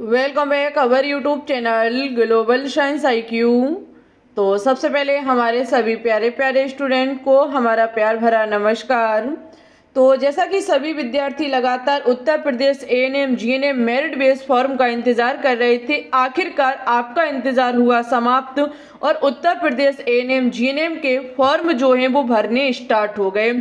Welcome back our YouTube channel global science IQ। तो सबसे पहले हमारे सभी प्यारे प्यारे स्टूडेंट को हमारा प्यार भरा नमस्कार। तो जैसा कि सभी विद्यार्थी लगातार Uttar Pradesh ANM GNM merit based form का इंतजार कर रहे थे, आखिरकार आपका इंतजार हुआ समाप्त और उत्तर प्रदेश ANM GNM के फॉर्म जो हैं वो भरने स्टार्ट हो गए।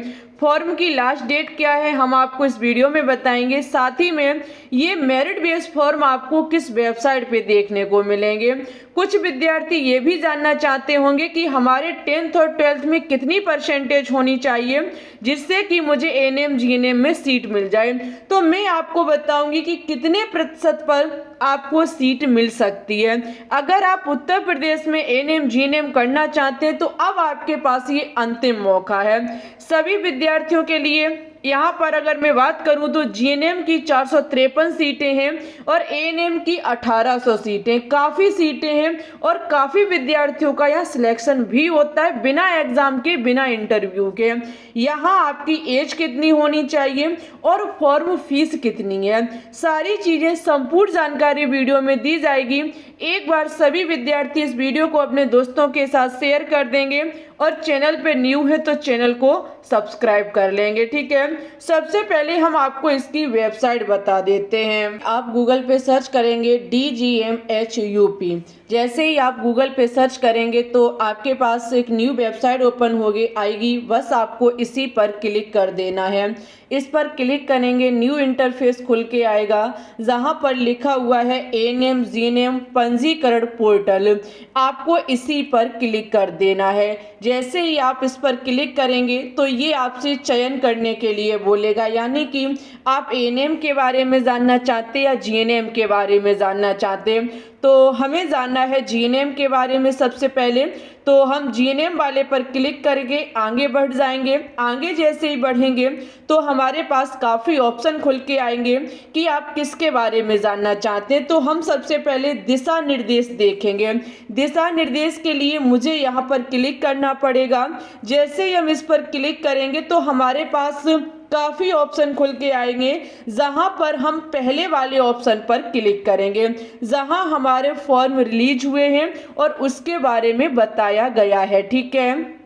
फॉर्म की लास्ट डेट क्या है हम आपको इस वीडियो में बताएंगे। साथ ही में ये मेरिट बेस्ड फॉर्म आपको किस वेबसाइट पे देखने को मिलेंगे। कुछ विद्यार्थी ये भी जानना चाहते होंगे कि हमारे 10th और 12th में कितनी परसेंटेज होनी चाहिए जिससे कि मुझे ANM GNM में सीट मिल जाए। तो मैं आपको बताऊंगी कि कितने प्रतिशत पर आपको सीट मिल सकती है। अगर आप उत्तर प्रदेश में ANM GNM करना चाहते हैं तो अब आपके पास ये अंतिम मौका है। सभी विद्यार्थियों के लिए यहाँ पर अगर मैं बात करूँ तो GNM की 453 सीटें हैं और ANM की 1800 सीटें, काफ़ी सीटें हैं और काफ़ी विद्यार्थियों का यहाँ सिलेक्शन भी होता है बिना एग्ज़ाम के, बिना इंटरव्यू के। यहाँ आपकी एज कितनी होनी चाहिए और फॉर्म फीस कितनी है, सारी चीज़ें संपूर्ण जानकारी वीडियो में दी जाएगी। एक बार सभी विद्यार्थी इस वीडियो को अपने दोस्तों के साथ शेयर कर देंगे और चैनल पे न्यू है तो चैनल को सब्सक्राइब कर लेंगे, ठीक है। सबसे पहले हम आपको इसकी वेबसाइट बता देते हैं। आप गूगल पे सर्च करेंगे DGMHUP। जैसे ही आप गूगल पे सर्च करेंगे तो आपके पास एक न्यू वेबसाइट ओपन होगी आएगी, बस आपको इसी पर क्लिक कर देना है। इस पर क्लिक करेंगे, न्यू इंटरफेस खुल के आएगा जहां पर लिखा हुआ है ANM GNM पंजीकरण पोर्टल। आपको इसी पर क्लिक कर देना है। जैसे ही आप इस पर क्लिक करेंगे तो ये आपसे चयन करने के लिए बोलेगा, यानी कि आप ANM के बारे में जानना चाहते हैं या GNM के बारे में जानना चाहते हैं। तो हमें जानना है GNM के बारे में। सबसे पहले तो हम GNM वाले पर क्लिक करके आगे बढ़ जाएंगे। आगे जैसे ही बढ़ेंगे तो हमारे पास काफ़ी ऑप्शन खुल के आएंगे कि आप किसके बारे में जानना चाहते हैं। तो हम सबसे पहले दिशा निर्देश देखेंगे। दिशा निर्देश के लिए मुझे यहाँ पर क्लिक करना पड़ेगा। जैसे ही हम इस पर क्लिक करेंगे तो हमारे पास काफ़ी ऑप्शन खुल के आएंगे जहां पर हम पहले वाले ऑप्शन पर क्लिक करेंगे जहां हमारे फॉर्म रिलीज हुए हैं और उसके बारे में बताया गया है, ठीक है।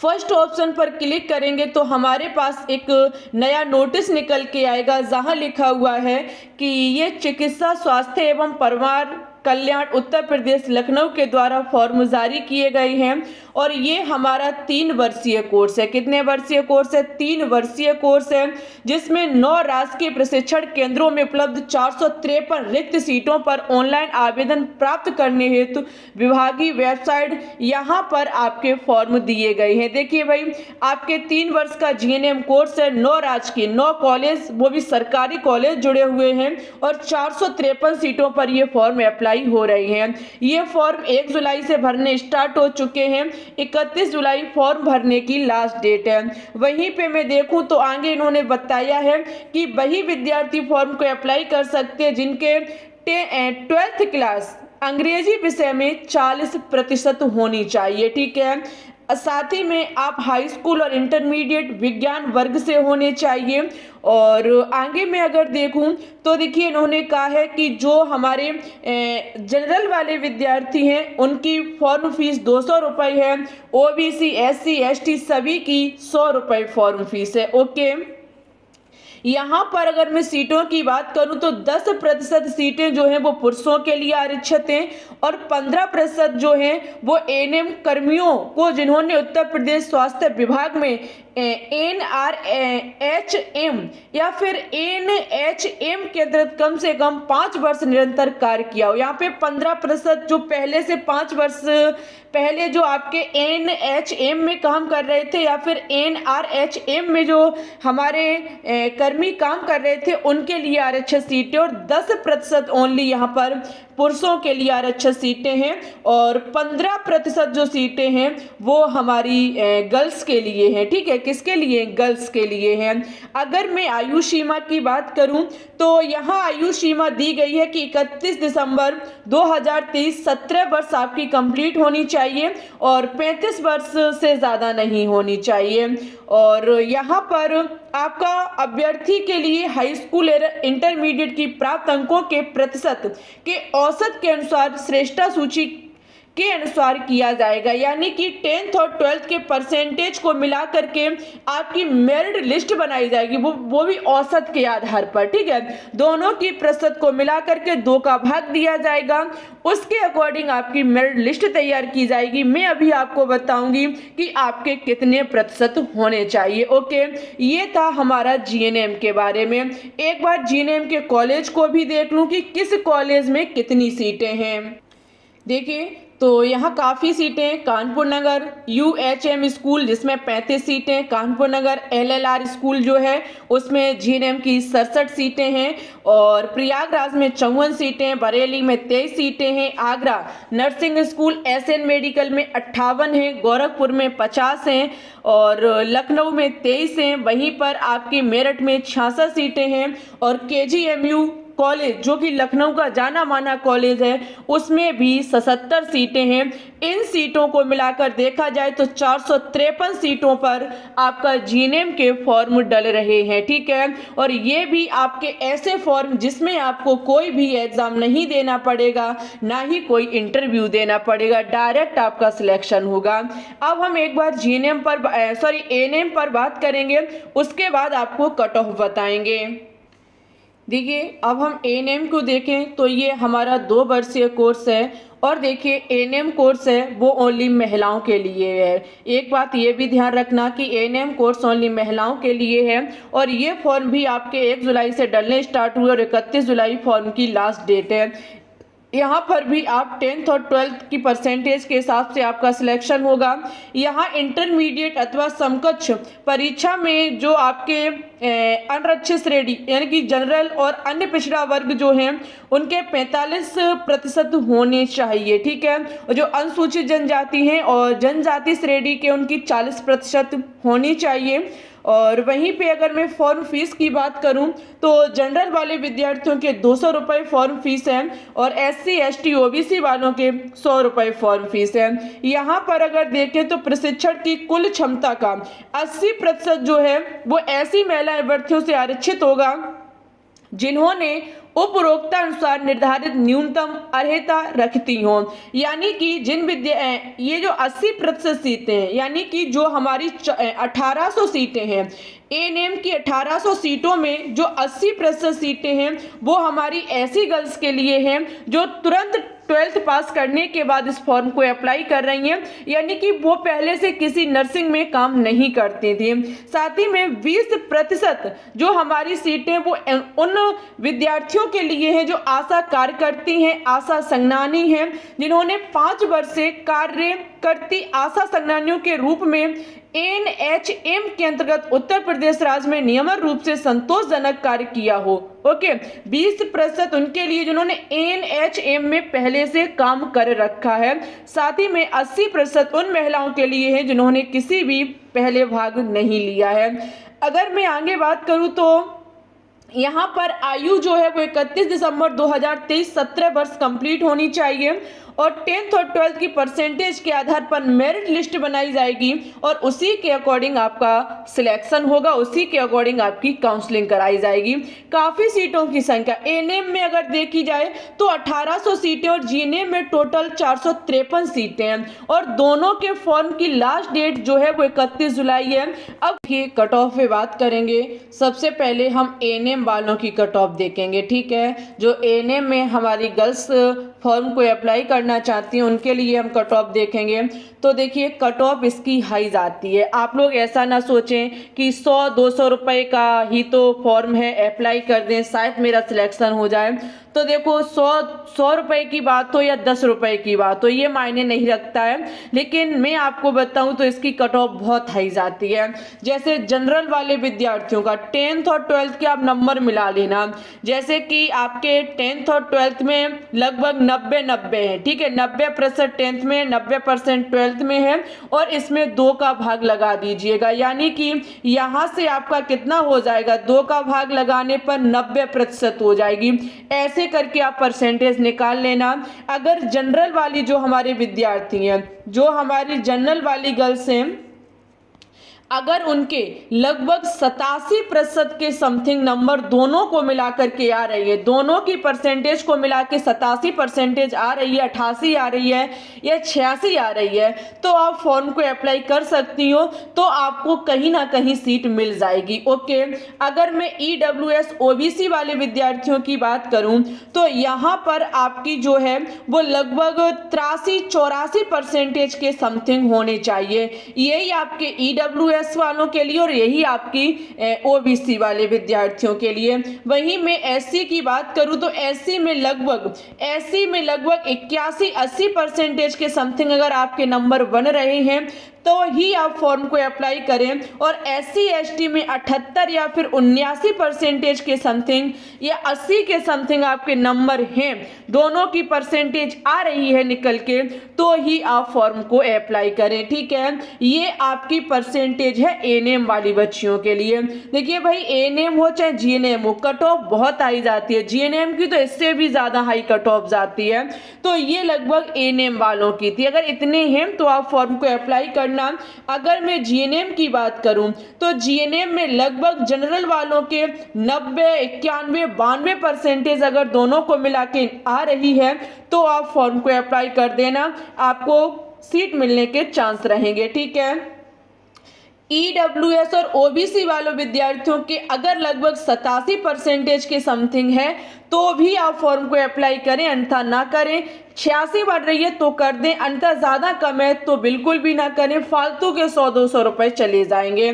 फर्स्ट ऑप्शन पर क्लिक करेंगे तो हमारे पास एक नया नोटिस निकल के आएगा जहां लिखा हुआ है कि ये चिकित्सा स्वास्थ्य एवं परिवार कल्याण उत्तर प्रदेश लखनऊ के द्वारा फॉर्म जारी किए गए हैं और ये हमारा 3 वर्षीय कोर्स है। कितने वर्षीय कोर्स है? 3 वर्षीय कोर्स है जिसमें 9 राजकीय प्रशिक्षण केंद्रों में उपलब्ध 453 रिक्त सीटों पर ऑनलाइन आवेदन प्राप्त करने हेतु विभागीय वेबसाइट यहाँ पर आपके फॉर्म दिए गए हैं। देखिए भाई, आपके 3 वर्ष का GNM कोर्स है, 9 राजकीय 9 कॉलेज, वो भी सरकारी कॉलेज जुड़े हुए हैं और 453 सीटों पर ये फॉर्म अप्लाई हो रही हैं। ये फॉर्म 1 जुलाई से भरने स्टार्ट हो चुके हैं। 31 जुलाई फॉर्म भरने की लास्ट डेट है। वहीं पे मैं देखूं तो आगे इन्होंने बताया है कि वही विद्यार्थी फॉर्म को अप्लाई कर सकते हैं जिनके 12th क्लास अंग्रेजी विषय में 40% होनी चाहिए, ठीक है। साथ ही में आप हाई स्कूल और इंटरमीडिएट विज्ञान वर्ग से होने चाहिए। और आगे मैं अगर देखूं तो देखिए इन्होंने कहा है कि जो हमारे जनरल वाले विद्यार्थी हैं उनकी फॉर्म फीस 200 रुपये है। OBC SC ST सभी की 100 रुपये फॉर्म फीस है, ओके। यहाँ पर अगर मैं सीटों की बात करूँ तो 10% सीटें जो हैं वो पुरुषों के लिए आरक्षित हैं और 15% जो हैं वो ANM कर्मियों को जिन्होंने उत्तर प्रदेश स्वास्थ्य विभाग में NRHM या फिर NHM के अंतर्गत कम से कम 5 वर्ष निरंतर कार्य किया हो। यहाँ पे 15% जो पहले से 5 वर्ष पहले जो आपके NHM में काम कर रहे थे या फिर NRHM में जो हमारे कर्मी काम कर रहे थे उनके लिए आरक्षित सीटें और 10% ओनली यहाँ पर पुरुषों के लिए आरक्षित सीटें हैं और 15% जो सीटें हैं वो हमारी गर्ल्स के लिए हैं, ठीक है। किसके लिए? गर्ल्स के लिए हैं। अगर मैं आयु सीमा की बात करूं तो यहाँ आयु सीमा दी गई है कि 31 दिसंबर 2023 17 वर्ष आपकी कंप्लीट होनी चाहिए और 35 वर्ष से ज़्यादा नहीं होनी चाहिए। और यहाँ पर आपका अभ्यर्थी के लिए हाई स्कूल और इंटरमीडिएट की प्राप्त अंकों के प्रतिशत के औसत के अनुसार श्रेष्ठता सूची के अनुसार किया जाएगा। यानी कि 10th और 12th के परसेंटेज को मिला करके आपकी मेरिट लिस्ट बनाई जाएगी, वो भी औसत के आधार पर। ठीक है, दोनों की प्रतिशत को मिला करके 2 का भाग दिया जाएगा, उसके अकॉर्डिंग आपकी मेरिट लिस्ट तैयार की जाएगी। मैं अभी आपको बताऊंगी कि आपके कितने प्रतिशत होने चाहिए। ओके, ये था हमारा जीएनएम के बारे में। एक बार जीएनएम के कॉलेज को भी देख लूं कि किस कॉलेज में कितनी सीटें हैं। देखिए, तो यहाँ काफ़ी सीटें, कानपुर नगर UHM स्कूल जिसमें 35 सीटें, कानपुर नगर LLR स्कूल जो है उसमें जीएनएम की 67 सीटें हैं, और प्रयागराज में 54 सीटें, बरेली में 23 सीटें हैं, Agra nursing school SN medical में 58 हैं, गोरखपुर में 50 हैं, और लखनऊ में 23 हैं। वहीं पर आपकी मेरठ में 66 सीटें हैं, और KGMU कॉलेज जो कि लखनऊ का जाना माना कॉलेज है उसमें भी 77 सीटें हैं। इन सीटों को मिलाकर देखा जाए तो 453 सीटों पर आपका जीएनएम के फॉर्म डल रहे हैं। ठीक है, और ये भी आपके ऐसे फॉर्म जिसमें आपको कोई भी एग्जाम नहीं देना पड़ेगा, ना ही कोई इंटरव्यू देना पड़ेगा, डायरेक्ट आपका सिलेक्शन होगा। अब हम एक बार जीएनएम पर एएनएम पर बात करेंगे, उसके बाद आपको कट ऑफ बताएंगे। देखिए, अब हम एएनएम को देखें तो ये हमारा 2 वर्षीय कोर्स है, और देखिए एएनएम कोर्स है वो ओनली महिलाओं के लिए है। एक बात ये भी ध्यान रखना कि एएनएम कोर्स ओनली महिलाओं के लिए है, और ये फॉर्म भी आपके 1 जुलाई से डलने स्टार्ट हुए, और 31 जुलाई फॉर्म की लास्ट डेट है। यहाँ पर भी आप 10th और 12th की परसेंटेज के हिसाब से आपका सिलेक्शन होगा। यहाँ इंटरमीडिएट अथवा समकक्ष परीक्षा में जो आपके अनरक्षित श्रेणी यानी कि जनरल और अन्य पिछड़ा वर्ग जो हैं उनके 45% होने चाहिए। ठीक है, और जो अनुसूचित जनजाति हैं और जनजाति श्रेणी के उनकी 40% होनी चाहिए। और वहीं पे अगर मैं फॉर्म फीस की बात करूं तो जनरल वाले विद्यार्थियों के 200 रुपये फॉर्म फीस है, और SC ST OBC वालों के 100 रुपये फॉर्म फीस है। यहाँ पर अगर देखें तो प्रशिक्षण की कुल क्षमता का 80% जो है वो ऐसी महिला अभ्यर्थियों से आरक्षित होगा जिन्होंने उपरोक्त अनुसार निर्धारित न्यूनतम अर्हता रखती हों। यानी कि ये जो 80% सीटें हैं, यानी कि जो हमारी 1800 सीटें हैं, एएनएम की 1800 सीटों में जो 80% सीटें हैं वो हमारी ऐसी गर्ल्स के लिए हैं जो तुरंत 12th पास करने के बाद इस फॉर्म को अप्लाई कर रही हैं, यानी कि वो पहले से किसी नर्सिंग में काम नहीं करती थी। साथ ही में 20% जो हमारी सीटें वो उन विद्यार्थियों के लिए हैं जो आशा कार्यकर्ती हैं, आशा संज्ञानी हैं, जिन्होंने 5 वर्ष से कार्य करती आशा संज्ञानियों के रूप में NHM के अंतर्गत उत्तर प्रदेश राज्य में नियमित रूप से संतोषजनक कार्य किया हो। ओके, 20% उनके लिए जिन्होंने NHM में पहले से काम कर रखा है। साथ ही में 80% उन महिलाओं के लिए है जिन्होंने किसी भी पहले भाग नहीं लिया है। अगर मैं आगे बात करूं तो यहाँ पर आयु जो है वो 31 दिसंबर 2023 17 वर्ष कंप्लीट होनी चाहिए, और 10th और 12th की परसेंटेज के आधार पर मेरिट लिस्ट बनाई जाएगी, और उसी के अकॉर्डिंग आपका सिलेक्शन होगा, उसी के अकॉर्डिंग आपकी काउंसलिंग कराई जाएगी। काफ़ी सीटों की संख्या एएनएम में अगर देखी जाए तो 1800 सीटें, और जीएनएम में टोटल 453 सीटें हैं, और दोनों के फॉर्म की लास्ट डेट जो है वो 31 जुलाई है। अब ये कट ऑफ पे बात करेंगे। सबसे पहले हम एएनएम वालों की कट ऑफ देखेंगे। ठीक है, जो एएनएम में हमारी गर्ल्स फॉर्म को अप्लाई करना चाहती हैं उनके लिए हम कट ऑफ देखेंगे। तो देखिए, कट ऑफ इसकी हाई जाती है। आप लोग ऐसा ना सोचें कि 100-200 रुपये का ही तो फॉर्म है, अप्लाई कर दें शायद मेरा सिलेक्शन हो जाए। तो देखो, 100 रुपये की बात हो या 10 रुपये की बात हो, ये मायने नहीं रखता है, लेकिन मैं आपको बताऊं तो इसकी कट ऑफ बहुत हाई जाती है। जैसे जनरल वाले विद्यार्थियों का 10th और 12th के आप नंबर मिला लेना, जैसे कि आपके 10th और 12th में लगभग 90 है। ठीक है, 90% 10th में, 90% 12th में है, और इसमें 2 का भाग लगा दीजिएगा, यानी कि यहाँ से आपका कितना हो जाएगा, 2 का भाग लगाने पर 90% हो जाएगी। ऐसे करके आप परसेंटेज निकाल लेना। अगर जनरल वाली जो हमारे विद्यार्थी हैं, जो हमारी जनरल वाली गर्ल्स हैं, अगर उनके लगभग 87% के समथिंग नंबर दोनों को मिलाकर के आ रही है, दोनों की परसेंटेज को मिला के 87% आ रही है, 88 आ रही है या 86 आ रही है, तो आप फॉर्म को अप्लाई कर सकती हो, तो आपको कहीं ना कहीं सीट मिल जाएगी। ओके, अगर मैं EWS OBC वाले विद्यार्थियों की बात करूं तो यहाँ पर आपकी जो है वो लगभग 83-84% के समथिंग होने चाहिए। यही आपके EWS वालों के लिए और यही आपकी OBC वाले विद्यार्थियों के लिए। वहीं मैं SC की बात करूं तो SC में लगभग 81-80% के समथिंग अगर आपके नंबर बन रहे हैं तो ही आप फॉर्म को अप्लाई करें, और SC ST में 78 या फिर 79% के समथिंग या 80 के समथिंग आपके नंबर हैं, दोनों की परसेंटेज आ रही है निकल के, तो ही आप फॉर्म को अप्लाई करें। ठीक है, ये आपकी परसेंटेज है ANM वाली बच्चियों के लिए। देखिए भाई, ANM हो चाहे GNM हो, कट ऑफ बहुत हाई जाती है। GNM की तो इससे भी ज़्यादा हाई कट ऑफ जाती है, तो ये लगभग ANM वालों की थी। अगर इतने हैं तो आप फॉर्म को अप्लाई करना। अगर मैं GNM की बात करूं तो GNM में लगभग जनरल वालों के 90, 91, 92% अगर दोनों को मिला के आ रही है तो आप फॉर्म को अप्लाई कर देना, आपको सीट मिलने के चांस रहेंगे। ठीक है, EWS और OBC वालों विद्यार्थियों के अगर लगभग 87% के समथिंग है तो भी आप फॉर्म को अप्लाई करें, अन्यथा ना करें। 86 बढ़ रही है तो कर दें, अन्यथा ज़्यादा कम है तो बिल्कुल भी ना करें, फालतू के 100-200 रुपये चले जाएंगे।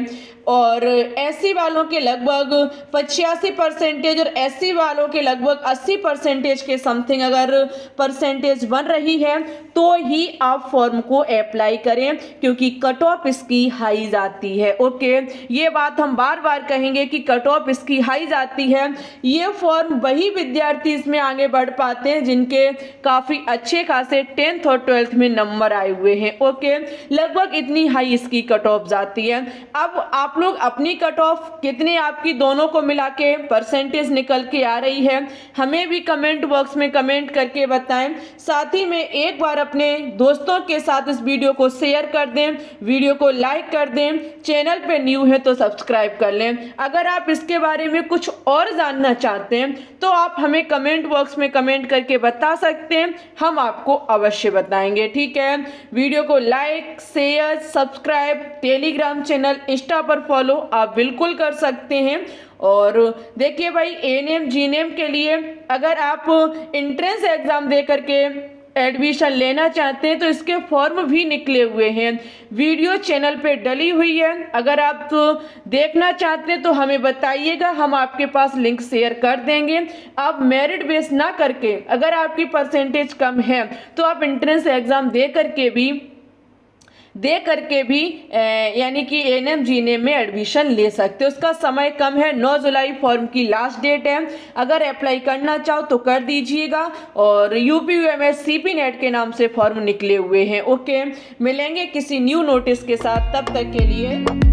और SC वालों के लगभग 85% और SC वालों के लगभग 80% के समथिंग अगर परसेंटेज बन रही है तो ही आप फॉर्म को अप्लाई करें, क्योंकि कट ऑफ इसकी हाई जाती है। ओके, ये बात हम बार बार कहेंगे कि कट ऑफ इसकी हाई जाती है। ये फॉर्म वही विद्यार्थी इसमें आगे बढ़ पाते हैं जिनके काफ़ी अच्छे खासे 10th और 12th में नंबर आए हुए हैं। ओके, लगभग इतनी हाई इसकी कट ऑफ जाती है। अब आप लोग अपनी कट ऑफ कितनी आपकी दोनों को मिला के परसेंटेज निकल के आ रही है, हमें भी कमेंट बॉक्स में कमेंट करके बताएं। साथ ही में एक बार अपने दोस्तों के साथ इस वीडियो को शेयर कर दें, वीडियो को लाइक कर दें, चैनल पे न्यू है तो सब्सक्राइब कर लें। अगर आप इसके बारे में कुछ और जानना चाहते हैं तो आप हमें कमेंट बॉक्स में कमेंट करके बता सकते हैं, हम आपको अवश्य बताएंगे। ठीक है, वीडियो को like, share, subscribe, Telegram channel, Insta पर फॉलो आप बिल्कुल कर सकते हैं। और देखिए भाई, ANM GNM के लिए अगर आप एंट्रेंस एग्जाम दे करके एडमिशन लेना चाहते हैं तो इसके फॉर्म भी निकले हुए हैं, वीडियो चैनल पे डली हुई है। अगर आप तो देखना चाहते हैं तो हमें बताइएगा, हम आपके पास लिंक शेयर कर देंगे। आप मेरिट बेस ना करके, अगर आपकी परसेंटेज कम है तो आप एंट्रेंस एग्ज़ाम दे करके भी यानी कि ANM GNM में एडमिशन ले सकते हो। उसका समय कम है, 9 जुलाई फॉर्म की लास्ट डेट है। अगर अप्लाई करना चाहो तो कर दीजिएगा। और UPUMS CP नेट के नाम से फॉर्म निकले हुए हैं। ओके, मिलेंगे किसी न्यू नोटिस के साथ, तब तक के लिए